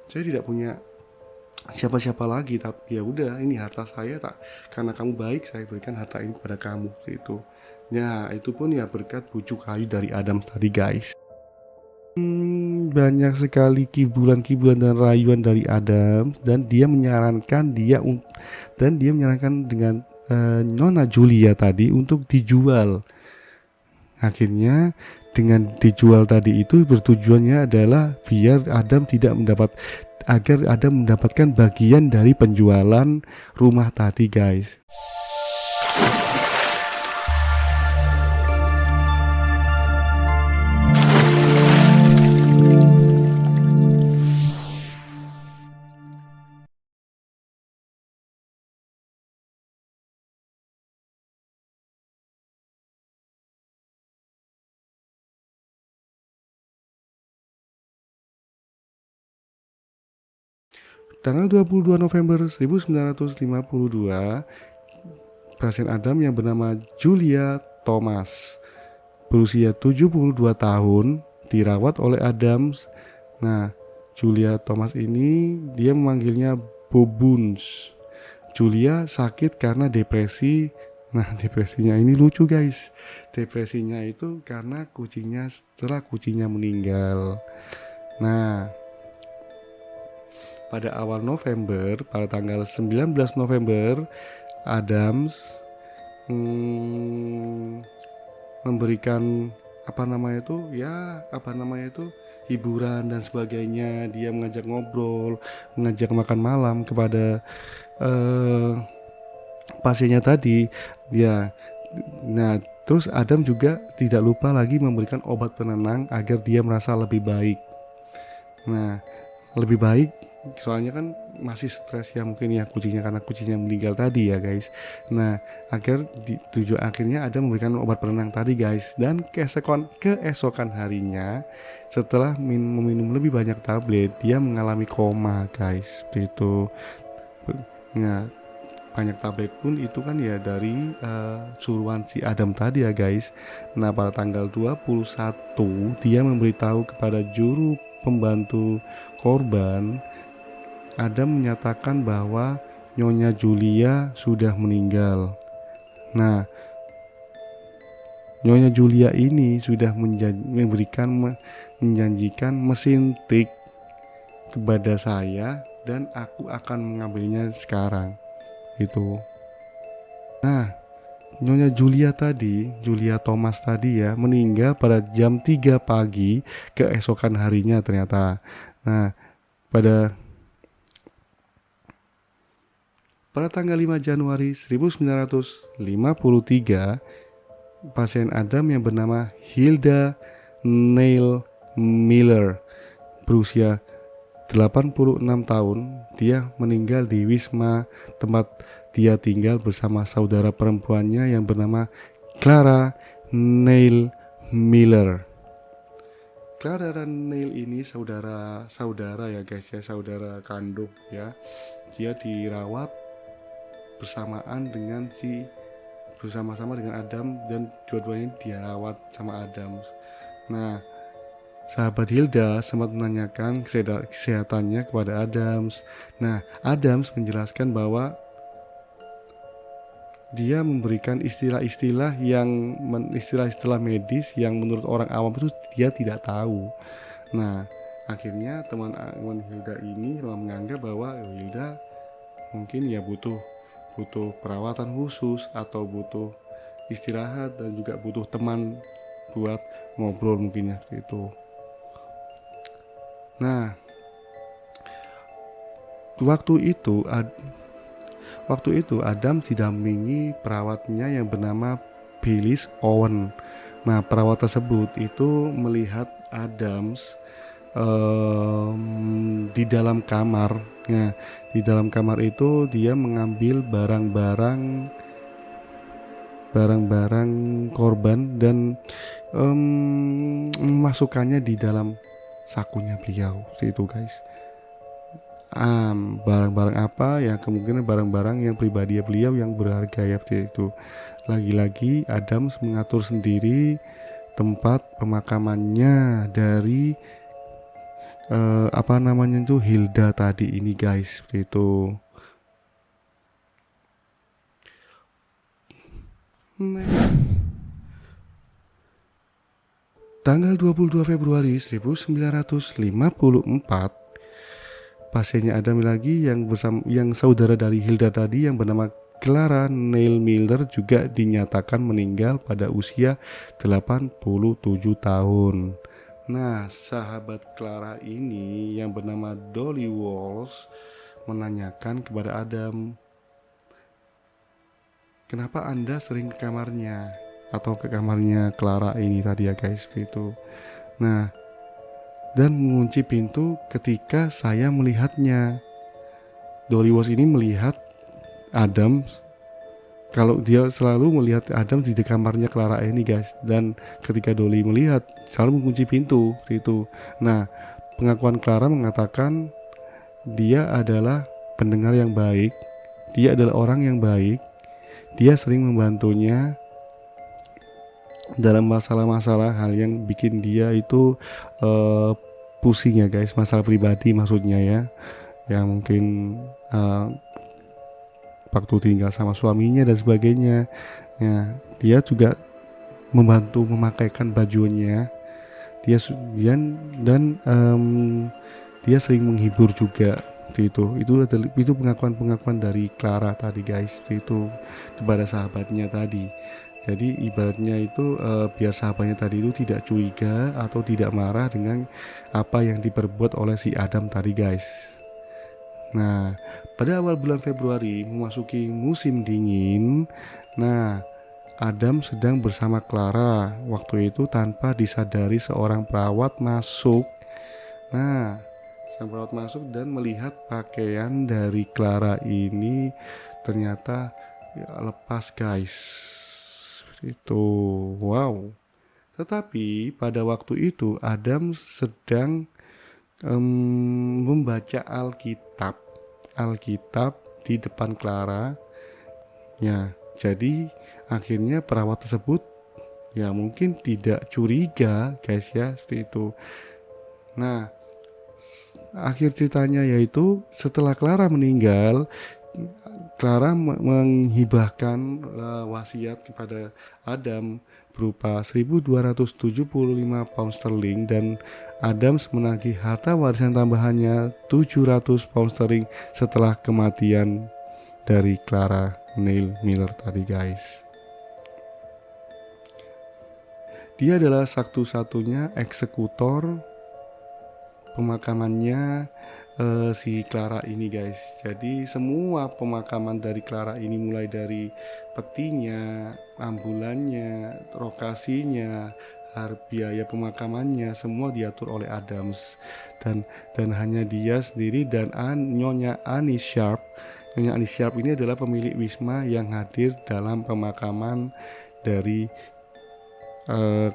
saya tidak punya siapa-siapa lagi, tapi ya udah, ini harta saya, tak karena kamu baik saya berikan harta ini kepada kamu itu. Ya itu pun ya berkat bujuk rayu dari Adam tadi guys. Banyak sekali kibulan-kibulan dan rayuan dari Adam, dan dia menyarankan dengan Nona Julia tadi untuk dijual. Akhirnya dengan dijual tadi itu bertujuannya adalah biar Adam tidak mendapat agar Adam mendapatkan bagian dari penjualan rumah tadi guys. Tanggal 22 November 1952, pasien Adam yang bernama Julia Thomas berusia 72 tahun dirawat oleh Adams. Nah, Julia Thomas ini dia memanggilnya Bobuns. Julia sakit karena depresi. Nah, depresinya ini lucu guys. Depresinya itu karena setelah kucingnya meninggal. Nah, pada awal November, pada tanggal 19 November, Adams memberikan apa namanya itu hiburan dan sebagainya. Dia mengajak ngobrol, mengajak makan malam kepada pasiennya tadi. Ya, nah terus Adam juga tidak lupa lagi memberikan obat penenang agar dia merasa lebih baik. Nah, lebih baik soalnya kan masih stres ya mungkin ya kucingnya, karena kucingnya meninggal tadi ya guys. Nah, tujuan akhirnya ada memberikan obat penenang tadi guys, dan keesokan harinya setelah meminum lebih banyak tablet dia mengalami koma guys, seperti itu. Nah, banyak tablet pun itu kan ya dari suruhan si Adam tadi ya guys. Nah, pada tanggal 21 dia memberitahu kepada juru pembantu korban. Adam menyatakan bahwa Nyonya Julia sudah meninggal. Nah, Nyonya Julia ini sudah menjanjikan mesin tik kepada saya dan aku akan mengambilnya sekarang. Itu. Nah, Nyonya Julia Thomas tadi ya, meninggal pada jam 3 pagi keesokan harinya ternyata. Nah, pada pada tanggal 5 Januari 1953, pasien Adam yang bernama Hilda Neil Miller berusia 86 tahun, dia meninggal di Wisma tempat dia tinggal bersama saudara perempuannya yang bernama Clara Neil Miller. Clara dan Neil ini saudara ya guys ya, saudara kandung ya. Dia dirawat bersama-sama dengan Adam, dan dua-duanya dirawat sama Adam. Nah, sahabat Hilda sempat menanyakan kesehatannya kepada Adams. Nah, Adams menjelaskan bahwa dia memberikan istilah-istilah medis yang menurut orang awam itu dia tidak tahu. Nah, akhirnya teman Hilda ini menganggap bahwa Hilda mungkin ya butuh perawatan khusus atau butuh istirahat dan juga butuh teman buat ngobrol mungkin ya gitu. Nah, waktu itu Adam didampingi perawatnya yang bernama Phyllis Owen. Nah, perawat tersebut itu melihat Adams di dalam kamar. Nah, di dalam kamar itu dia mengambil barang-barang korban dan memasukkannya di dalam sakunya beliau, seperti itu guys. Barang-barang apa ya, kemungkinan barang-barang yang pribadi beliau yang berharga ya, seperti itu. Lagi-lagi Adams mengatur sendiri tempat pemakamannya dari apa namanya itu, Hilda tadi ini guys, seperti itu. Next. Tanggal 22 Februari 1954, pasiennya Adam lagi yang bersama yang saudara dari Hilda tadi yang bernama Clara Neil Miller juga dinyatakan meninggal pada usia 87 tahun. Nah, sahabat Clara ini yang bernama Dolly Walsh menanyakan kepada Adam, kenapa Anda sering ke kamarnya atau ke kamarnya Clara ini tadi ya guys, itu. Nah, dan mengunci pintu ketika saya melihatnya. Dolly Walsh ini melihat Adam, kalau dia selalu melihat Adam di kamarnya Clara ini guys, dan ketika Dolly melihat selalu mengunci pintu itu. Nah, pengakuan Clara mengatakan dia adalah pendengar yang baik, dia adalah orang yang baik, dia sering membantunya dalam masalah-masalah hal yang bikin dia itu pusing ya guys, masalah pribadi maksudnya ya, yang mungkin waktu tinggal sama suaminya dan sebagainya ya. Dia juga membantu memakaikan bajunya dia, dan dia sering menghibur juga itu pengakuan dari Clara tadi guys, itu kepada sahabatnya tadi. Jadi ibaratnya itu biar sahabatnya tadi itu tidak curiga atau tidak marah dengan apa yang diperbuat oleh si Adam tadi guys. Nah, pada awal bulan Februari memasuki musim dingin. Nah, Adam sedang bersama Clara waktu itu tanpa disadari seorang perawat masuk. Nah, sang perawat masuk dan melihat pakaian dari Clara ini ternyata ya, lepas guys. Itu wow. Tetapi pada waktu itu Adam sedang membaca Alkitab di depan Clara ya. Jadi akhirnya perawat tersebut ya mungkin tidak curiga guys ya, seperti itu. Nah, akhir ceritanya yaitu setelah Clara meninggal, Clara menghibahkan wasiat kepada Adam berupa 1.275 pound sterling, dan Adams menagih harta warisan tambahannya 700 pound sterling setelah kematian dari Clara Neil Miller tadi guys. Dia adalah satu-satunya eksekutor pemakamannya si Clara ini guys. Jadi semua pemakaman dari Clara ini, mulai dari petinya, ambulannya, lokasinya, biaya pemakamannya, semua diatur oleh Adams. Dan hanya dia sendiri dan Nyonya Annie Sharp. Nyonya Annie Sharp ini adalah pemilik wisma yang hadir dalam pemakaman dari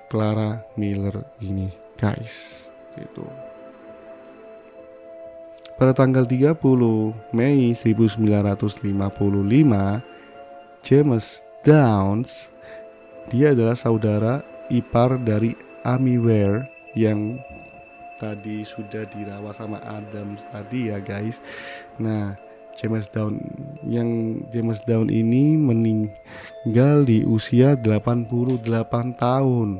Clara Miller ini guys. Itu. Pada tanggal 30 Mei 1955, James Downs, dia adalah saudara ipar dari Amy Ware yang tadi sudah dirawat sama Adams tadi ya guys. Nah, James Down ini meninggal di usia 88 tahun.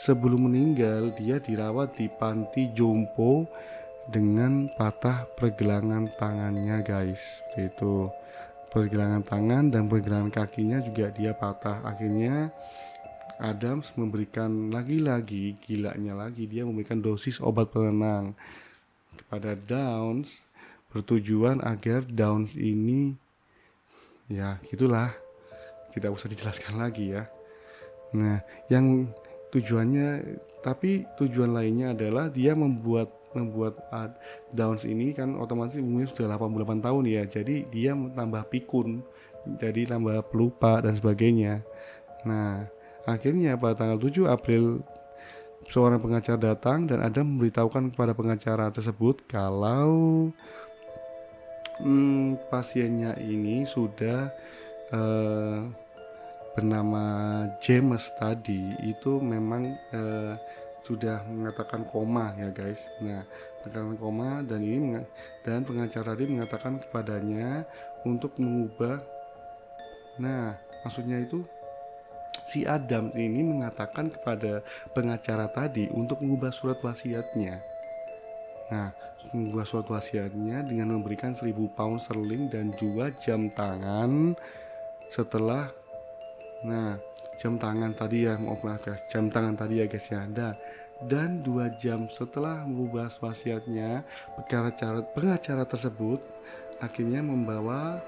Sebelum meninggal, dia dirawat di panti jompo dengan patah pergelangan tangannya guys. Itu pergelangan tangan dan pergelangan kakinya juga dia patah. Akhirnya Adams memberikan lagi gilanya lagi, dia memberikan dosis obat penenang kepada Downs, bertujuan agar Downs ini ya gitulah, tidak usah dijelaskan lagi ya. Nah, yang tujuan lainnya adalah dia membuat Downs ini kan otomatis umurnya sudah 88 tahun ya, jadi dia tambah pikun, jadi tambah pelupa dan sebagainya. Nah, akhirnya pada tanggal 7 April seorang pengacara datang dan ada memberitahukan kepada pengacara tersebut kalau pasiennya ini sudah bernama James tadi itu memang sudah mengatakan koma ya guys. Nah, mengatakan koma, dan pengacara tadi mengatakan kepadanya untuk mengubah. Nah, maksudnya itu si Adam ini mengatakan kepada pengacara tadi untuk mengubah surat wasiatnya. Nah, mengubah surat wasiatnya dengan memberikan 1.000 pound sterling dan 2 jam tangan setelah. Nah, jam tangan tadi ya, maaf guys, jam tangan tadi ya guys ya. Dan 2 jam setelah mengubah wasiatnya, pengacara tersebut akhirnya membawa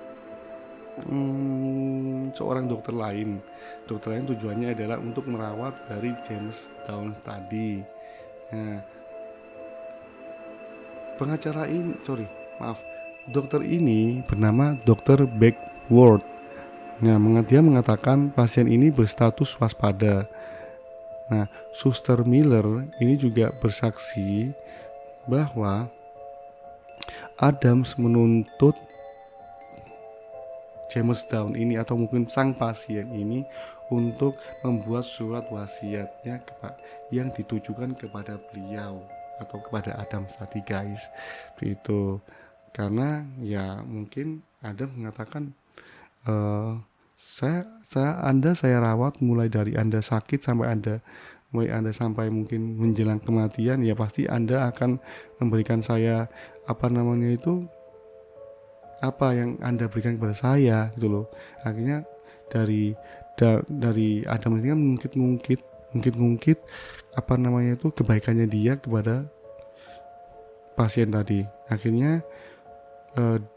seorang dokter lain. Dokter lain tujuannya adalah untuk merawat dari James Downs tadi. Nah, dokter ini bernama Dokter Beckworth. Nah, dia mengatakan pasien ini berstatus waspada. Nah, Suster Miller ini juga bersaksi bahwa Adams menuntut James Down ini, atau mungkin sang pasien ini, untuk membuat surat wasiatnya yang ditujukan kepada beliau atau kepada Adam tadi guys. Itu karena ya mungkin Adam mengatakan saya rawat mulai dari Anda sakit sampai Anda mungkin menjelang kematian, ya pasti Anda akan memberikan saya apa yang Anda berikan kepada saya gitu loh. Akhirnya dari Adam ini kan mungkin kebaikannya dia kepada pasien tadi. Akhirnya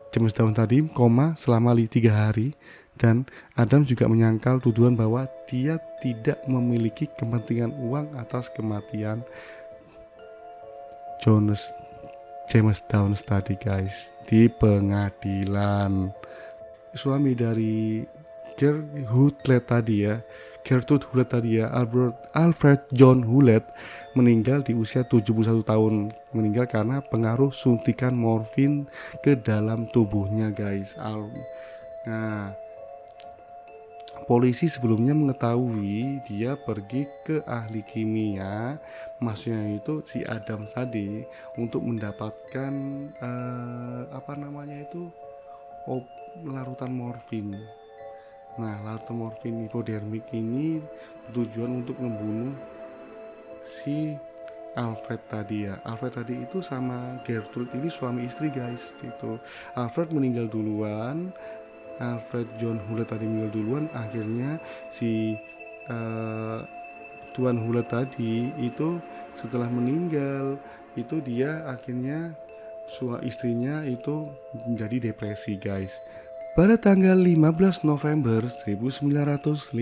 James Down tadi koma selama 3 hari, dan Adam juga menyangkal tuduhan bahwa dia tidak memiliki kepentingan uang atas kematian James Downs tadi guys di pengadilan. Suami dari Gertrude Hewlett tadi ya, Alfred John Hewlett, meninggal di usia 71 tahun, meninggal karena pengaruh suntikan morfin ke dalam tubuhnya guys. Nah, polisi sebelumnya mengetahui dia pergi ke ahli kimia, maksudnya itu si Adam tadi, untuk mendapatkan larutan morfin. Nah, larutan morfin hipodermik ini bertujuan untuk membunuh si Alfred tadi ya. Alfred tadi itu sama Gertrude ini suami istri guys gitu. Alfred meninggal duluan, Alfred John Hewlett tadi meninggal duluan. Akhirnya si Tuan Hewlett tadi itu setelah meninggal itu dia akhirnya istrinya itu menjadi depresi guys. Pada tanggal 15 November 1956,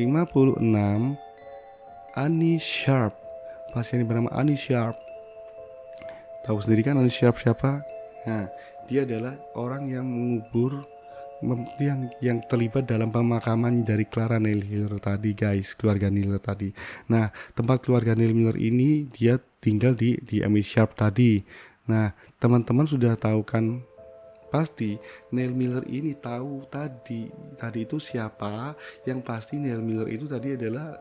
Annie Sharp, pasien yang bernama Annie Sharp, tahu sendiri kan Annie Sharp siapa? Nah, dia adalah orang yang mengubur yang terlibat dalam pemakaman dari Clara Neil Miller tadi guys, keluarga Miller tadi. Nah, tempat keluarga Neil Miller ini dia tinggal di Annie Sharp tadi. Nah, teman-teman sudah tahu kan pasti Neil Miller ini tahu tadi itu siapa. Yang pasti Neil Miller itu tadi adalah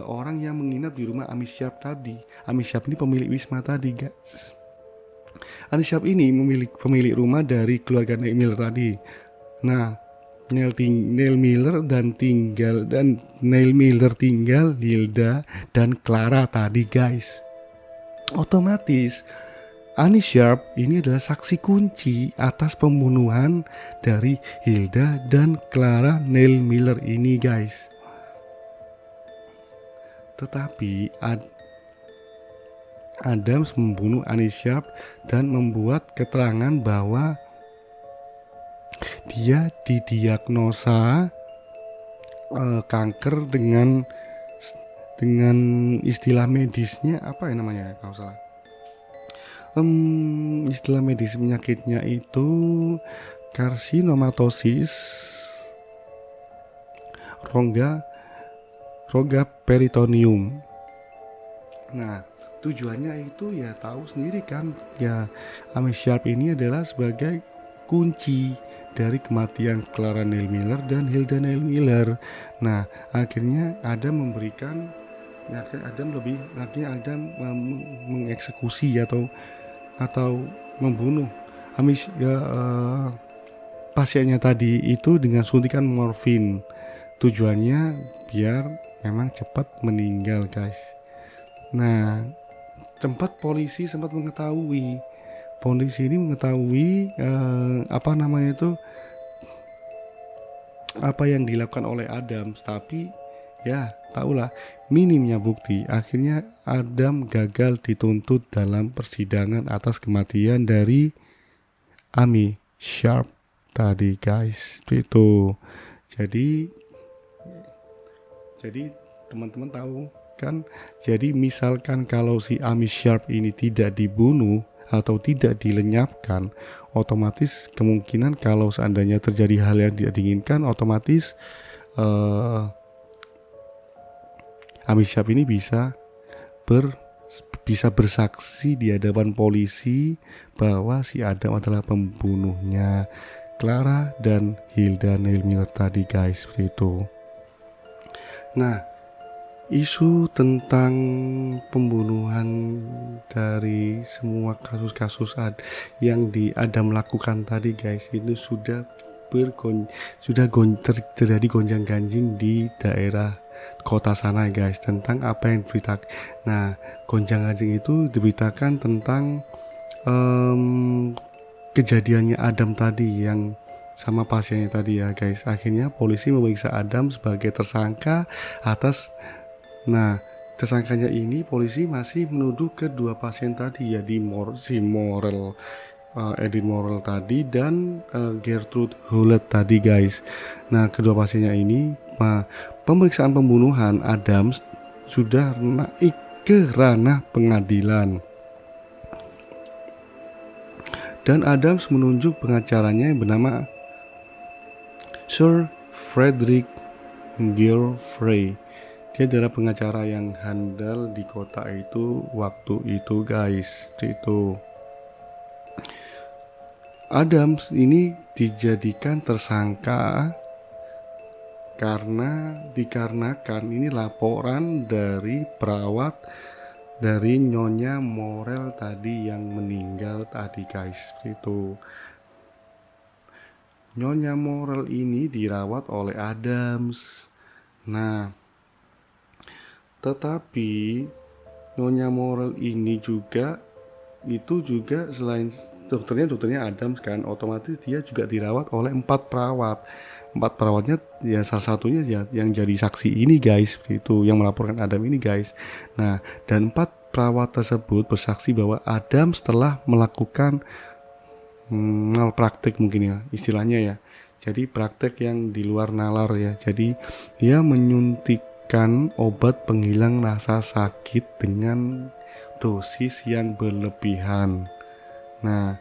orang yang menginap di rumah Amy Sharp tadi. Amy Sharp ini pemilik Wisma tadi guys. Amy Sharp ini pemilik rumah dari keluarga Neil Miller tadi. Nah, Neil Miller tinggal Hilda dan Clara tadi guys. Otomatis Annie Sharp ini adalah saksi kunci atas pembunuhan dari Hilda dan Clara Neil Miller ini guys. Tetapi Adams membunuh Annie Sharp dan membuat keterangan bahwa dia didiagnosa kanker dengan istilah medisnya apa ya namanya kalau salah. Istilah medis penyakitnya itu karsinomatosis rongga peritoneum. Nah, tujuannya itu ya tahu sendiri kan ya, Amy Sharp ini adalah sebagai kunci dari kematian Clara Neil Miller dan Hilda Neil Miller. Nah, akhirnya ada memberikan Ya, akhirnya Adam mengeksekusi atau membunuh pasiennya tadi itu dengan suntikan morfin. Tujuannya biar memang cepat meninggal, guys. Nah, polisi ini mengetahui apa yang dilakukan oleh Adams, tapi ya tahulah minimnya bukti. Akhirnya Adam gagal dituntut dalam persidangan atas kematian dari Amy Sharp tadi, guys. Itu jadi jadi teman-teman tahu kan, jadi misalkan kalau si Amy Sharp ini tidak dibunuh atau tidak dilenyapkan, otomatis kemungkinan kalau seandainya terjadi hal yang tidak diinginkan, otomatis Amy Sharp ini bisa bersaksi di hadapan polisi bahwa si Adam adalah pembunuhnya Clara dan Hilda Neil Miller tadi, guys. Seperti itu. Nah, isu tentang pembunuhan dari semua kasus-kasus yang di Adam lakukan tadi, guys, itu sudah terjadi gonjang-ganjing di daerah kota sana, guys, tentang apa yang diberitakan. Nah, gonjang-ganjing itu diberitakan tentang kejadiannya Adam tadi yang sama pasiennya tadi ya, guys. Akhirnya polisi memeriksa Adam sebagai tersangka atas. Nah, tersangkanya ini polisi masih menuduh kedua pasien tadi ya, Edith Morel tadi dan Gertrude Hewlett tadi, guys. Nah, kedua pasiennya ini pemeriksaan pembunuhan Adams sudah naik ke ranah pengadilan. Dan Adams menunjuk pengacaranya yang bernama Sir Frederick Geoffrey. Dia adalah pengacara yang handal di kota itu waktu itu, guys. Itu Adams ini dijadikan tersangka dikarenakan ini laporan dari perawat dari Nyonya Morel tadi yang meninggal tadi, guys. Itu Nyonya Morel ini dirawat oleh Adams. Nah, tetapi Nyonya Morel ini juga selain dokternya Adams kan, otomatis dia juga dirawat oleh 4 perawat. 4 perawatnya ya salah satunya ya yang jadi saksi ini, guys, itu yang melaporkan Adam ini, guys. Nah, dan 4 perawat tersebut bersaksi bahwa Adams telah melakukan malpraktik mungkin ya istilahnya ya. Jadi praktek yang di luar nalar ya. Jadi dia menyuntikkan obat penghilang rasa sakit dengan dosis yang berlebihan. Nah,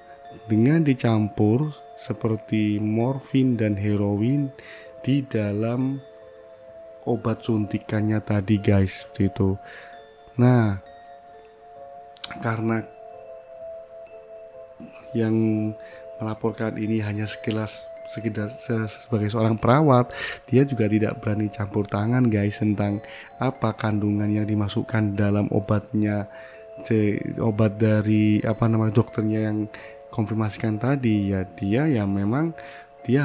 dengan dicampur seperti morfin dan heroin di dalam obat suntikannya tadi, guys, seperti itu. Nah, karena yang melaporkan ini hanya sekedar sebagai seorang perawat, dia juga tidak berani campur tangan, guys, tentang apa kandungan yang dimasukkan dalam obatnya, obat dari dokternya yang konfirmasikan tadi ya. Dia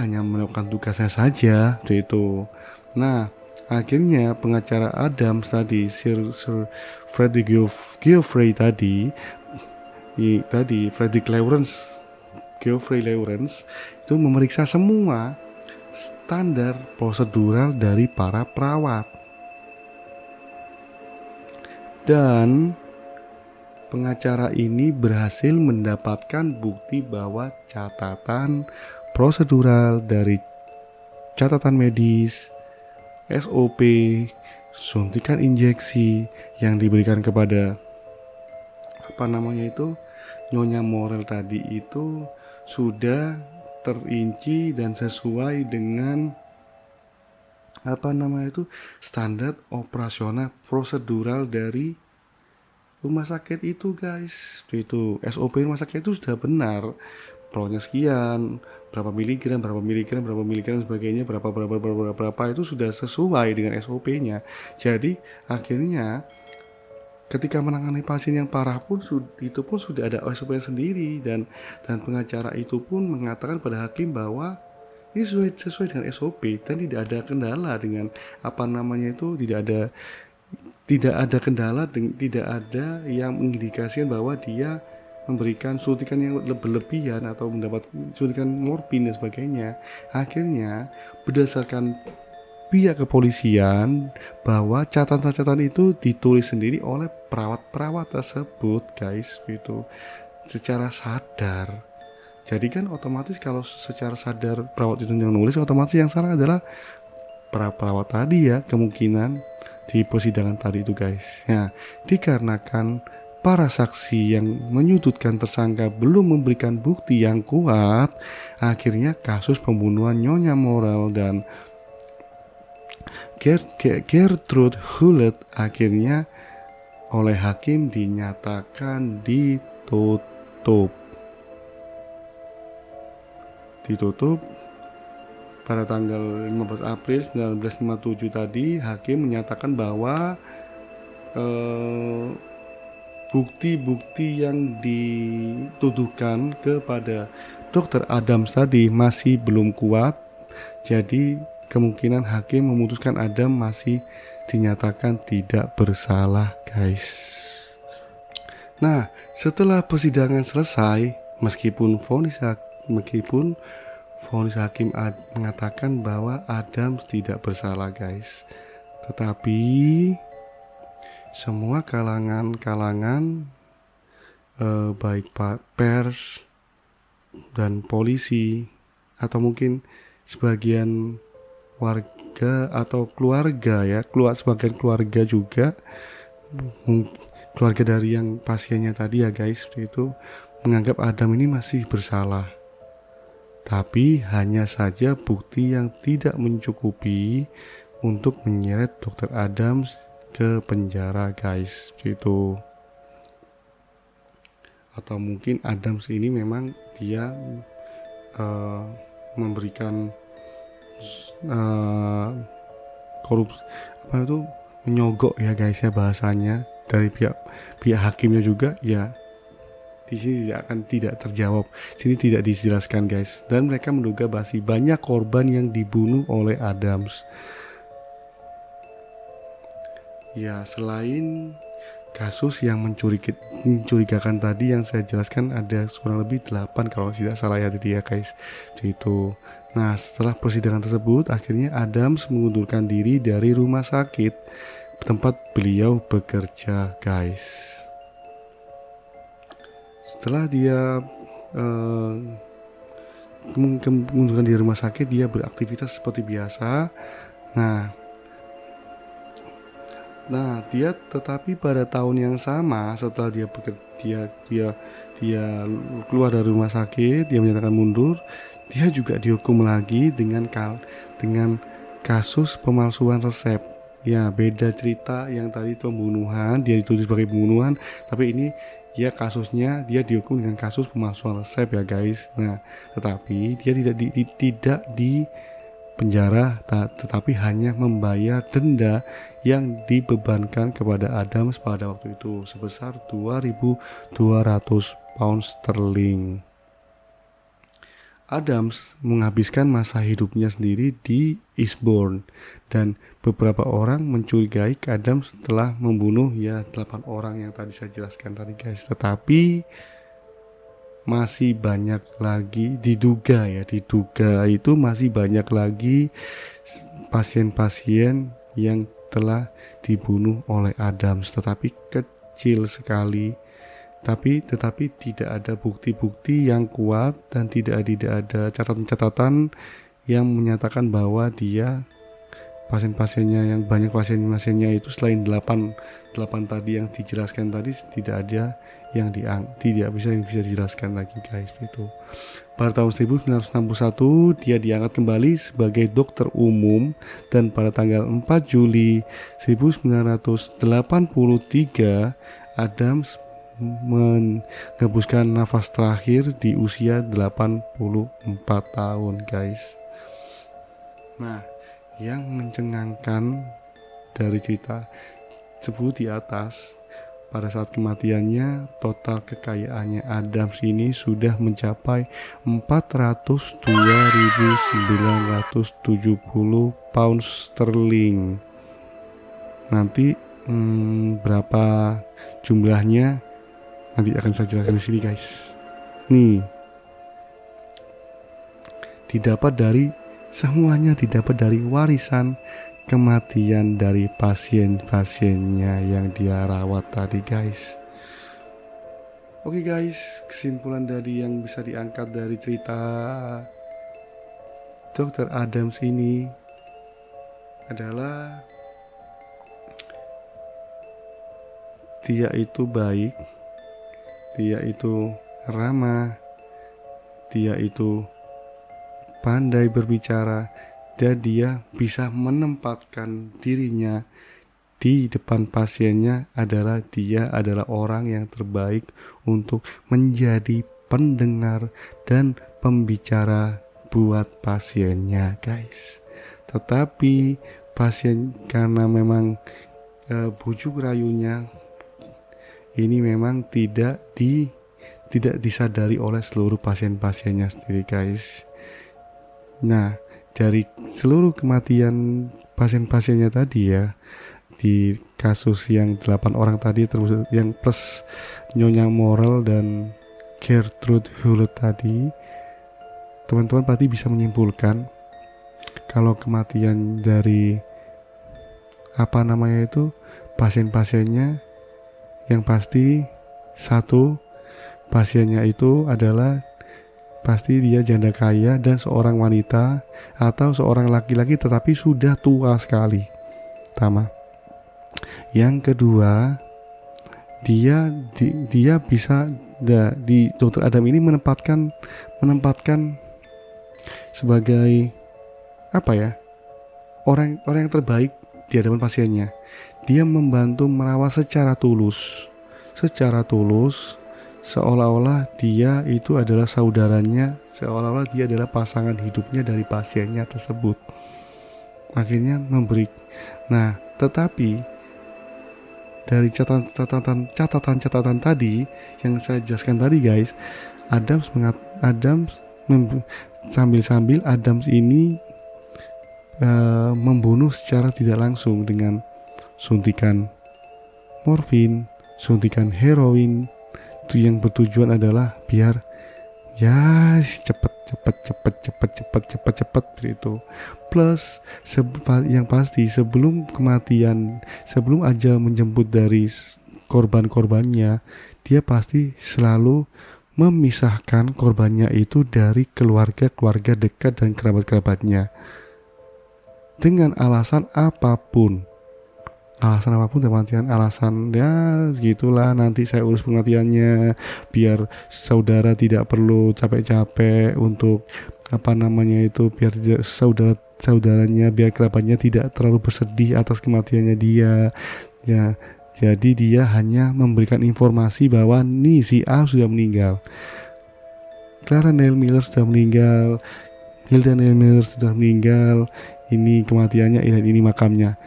hanya melakukan tugasnya saja itu. Nah, akhirnya pengacara Adams tadi, Sir Frederick Geoffrey Geoffrey Lawrence itu memeriksa semua standar prosedural dari para perawat, dan pengacara ini berhasil mendapatkan bukti bahwa catatan prosedural dari catatan medis, SOP, suntikan injeksi yang diberikan kepada Nyonya Morel tadi itu sudah terinci dan sesuai dengan standar operasional prosedural dari rumah sakit itu, guys. Itu SOP rumah sakit itu sudah benar. perawatnya sekian, berapa miligram sebagainya, berapa itu sudah sesuai dengan SOP-nya. Jadi akhirnya ketika menangani pasien yang parah pun itu pun sudah ada SOP sendiri, dan pengacara itu pun mengatakan pada hakim bahwa ini sesuai dengan SOP dan tidak ada kendala dengan tidak ada kendala, tidak ada yang mengindikasikan bahwa dia memberikan suntikan yang berlebihan atau mendapat suntikan morfin dan sebagainya. Akhirnya berdasarkan pihak kepolisian bahwa catatan-catatan itu ditulis sendiri oleh perawat-perawat tersebut, guys, itu secara sadar. Jadi kan otomatis kalau secara sadar perawat itu yang nulis, otomatis yang salah adalah perawat tadi ya, kemungkinan di persidangan tadi itu, guys. Nah, dikarenakan para saksi yang menyudutkan tersangka belum memberikan bukti yang kuat, akhirnya kasus pembunuhan Nyonya Morel dan Gertrude Hulett akhirnya oleh hakim dinyatakan ditutup pada tanggal 15 April 1957 tadi. Hakim menyatakan bahwa bukti-bukti yang dituduhkan kepada Dr. Adams tadi masih belum kuat. Jadi kemungkinan hakim memutuskan Adam masih dinyatakan tidak bersalah, guys. Nah, setelah persidangan selesai, meskipun vonis hakim mengatakan bahwa Adams tidak bersalah, guys, tetapi semua kalangan baik pers dan polisi atau mungkin sebagian warga atau keluarga ya, sebagian keluarga juga, keluarga dari yang pasiennya tadi ya, guys, seperti itu, menganggap Adam ini masih bersalah. Tapi hanya saja bukti yang tidak mencukupi untuk menyeret Dr. Adams ke penjara, guys, seperti itu. Atau mungkin Adams ini memang dia memberikan korupsi, menyogok ya, guys ya, bahasanya dari pihak hakimnya juga ya. Di sini tidak terjawab, sini tidak dijelaskan, guys, dan mereka menduga masih banyak korban yang dibunuh oleh Adams. Ya, selain kasus yang mencurigakan tadi yang saya jelaskan, ada kurang lebih 8 kalau tidak salah ya tadi ya, guys, itu. Nah, setelah persidangan tersebut, akhirnya Adams mengundurkan diri dari rumah sakit tempat beliau bekerja, guys. Setelah dia mengundurkan diri rumah sakit, dia beraktivitas seperti biasa. Nah, dia tetapi pada tahun yang sama setelah dia keluar dari rumah sakit, dia menyatakan mundur, dia juga dihukum lagi dengan kasus pemalsuan resep. Ya, beda cerita yang tadi itu pembunuhan, dia dituduh sebagai pembunuhan, tapi ini ya kasusnya dia dihukum dengan kasus pemalsuan resep ya, guys. Nah, tetapi dia tidak di penjara, tetapi hanya membayar denda yang dibebankan kepada Adams pada waktu itu sebesar 2.200 pound sterling. Adams menghabiskan masa hidupnya sendiri di Eastbourne, dan beberapa orang mencurigai Adams telah membunuh ya 8 orang yang tadi saya jelaskan tadi, guys. Tetapi masih banyak lagi diduga itu masih banyak lagi pasien-pasien yang telah dibunuh oleh Adams, tetapi kecil sekali. Tetapi tidak ada bukti-bukti yang kuat dan tidak ada catatan-catatan yang menyatakan bahwa dia pasien-pasiennya yang banyak pasiennya itu selain 8 tadi yang dijelaskan tadi, tidak ada yang tidak bisa dijelaskan lagi, guys, itu. Pada tahun 1961 dia diangkat kembali sebagai dokter umum, dan pada tanggal 4 Juli 1983 Adams menghembuskan nafas terakhir di usia 84 tahun guys. Nah, yang mencengangkan dari cerita tersebut di atas, pada saat kematiannya total kekayaannya Adams ini sudah mencapai 402.970 pound sterling. Nanti berapa jumlahnya nanti akan saya jelaskan di sini guys. Nih, semuanya didapat dari warisan kematian dari pasien-pasiennya yang dia rawat tadi guys. Oke guys, kesimpulan dari yang bisa diangkat dari cerita Dr. Adams ini adalah dia itu baik, dia itu ramah, dia itu pandai berbicara, dan dia bisa menempatkan dirinya di depan pasiennya adalah dia adalah orang yang terbaik untuk menjadi pendengar dan pembicara buat pasiennya guys. Tetapi pasien karena memang bujuk rayunya ini memang tidak disadari oleh seluruh pasien-pasiennya sendiri guys. Nah, dari seluruh kematian pasien-pasiennya tadi ya, di kasus yang 8 orang tadi terus yang plus Nyonya Morel dan Gertrude Hewlett tadi, teman-teman pasti bisa menyimpulkan kalau kematian dari pasien-pasiennya yang pasti satu, pasiennya itu adalah pasti dia janda kaya dan seorang wanita atau seorang laki-laki tetapi sudah tua sekali. Pertama. Yang kedua, dia bisa di Dr. Adam ini menempatkan sebagai orang yang terbaik di hadapan pasiennya. Dia membantu merawat secara tulus seolah-olah dia itu adalah saudaranya, seolah-olah dia adalah pasangan hidupnya dari pasiennya tersebut. Akhirnya memberi. Nah, tetapi dari catatan tadi yang saya jelaskan tadi guys, sambil Adams ini membunuh secara tidak langsung dengan suntikan morfin, suntikan heroin, itu yang bertujuan adalah biar ya cepet itu. Plus yang pasti sebelum kematian, sebelum ajal menjemput dari korban-korbannya, dia pasti selalu memisahkan korbannya itu dari keluarga dekat dan kerabat-kerabatnya dengan alasan apapun alasan ya segitulah, nanti saya urus kematiannya biar saudara tidak perlu capek-capek untuk biar saudaranya biar kerabatnya tidak terlalu bersedih atas kematiannya dia ya. Jadi dia hanya memberikan informasi bahwa nih si A sudah meninggal, Clara Neil Miller sudah meninggal, Hilda Neil Miller sudah meninggal, ini kematiannya, ini makamnya.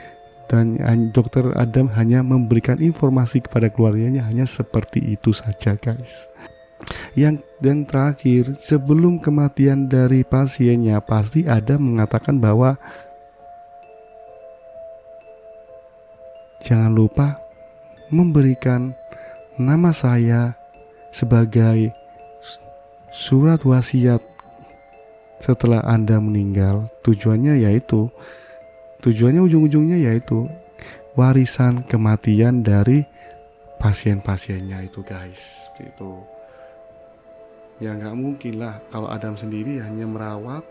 Dan Dr. Adam hanya memberikan informasi kepada keluarganya hanya seperti itu saja guys. Yang terakhir, sebelum kematian dari pasiennya pasti Adam mengatakan bahwa jangan lupa memberikan nama saya sebagai surat wasiat setelah Anda meninggal. Tujuannya ujung-ujungnya yaitu warisan kematian dari pasien-pasiennya itu guys. Itu ya nggak mungkin lah kalau Adam sendiri hanya merawat,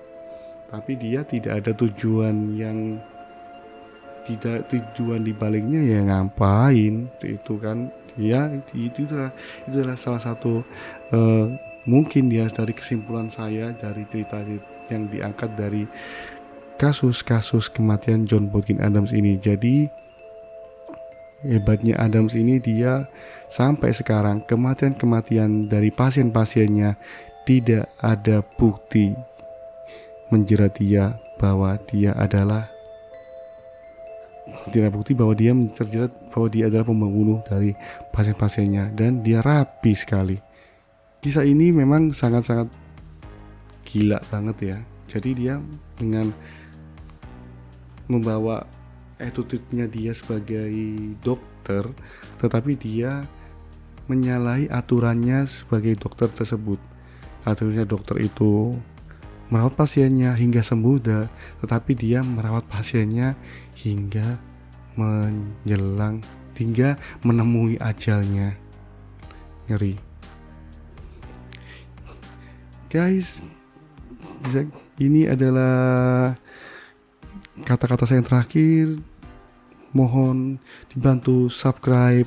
tapi dia tidak ada tujuan dibaliknya ya ngapain itu kan ya. Itu adalah salah satu mungkin ya dari kesimpulan saya dari cerita yang diangkat dari kasus kematian John Bodkin Adams ini. Jadi hebatnya Adams ini, dia sampai sekarang kematian-kematian dari pasien-pasiennya tidak ada bukti menjerat dia bahwa dia adalah tidak bukti bahwa dia terjerat bahwa dia adalah pembunuh dari pasien-pasiennya, dan dia rapi sekali. Kisah ini memang sangat-sangat gila banget ya. Jadi dia dengan membawa attitude-nya dia sebagai dokter, tetapi dia menyalahi aturannya sebagai dokter tersebut. Aturannya dokter itu merawat pasiennya hingga sembuh, tetapi dia merawat pasiennya hingga menjelang hingga menemui ajalnya. Ngeri. Guys, ini adalah kata-kata saya yang terakhir. Mohon dibantu subscribe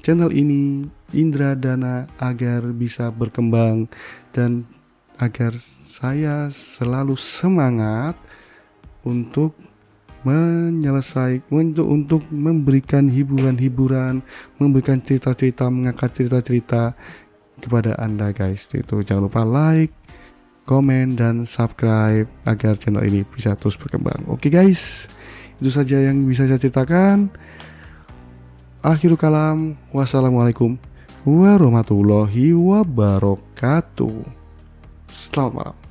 channel ini Indra Dana agar bisa berkembang dan agar saya selalu semangat untuk untuk memberikan hiburan-hiburan, memberikan cerita-cerita, mengangkat cerita-cerita kepada Anda guys. Itu jangan lupa like, komen, dan subscribe agar channel ini bisa terus berkembang. Oke guys, itu saja yang bisa saya ceritakan. Akhirul kalam, wassalamualaikum warahmatullahi wabarakatuh. Selamat malam.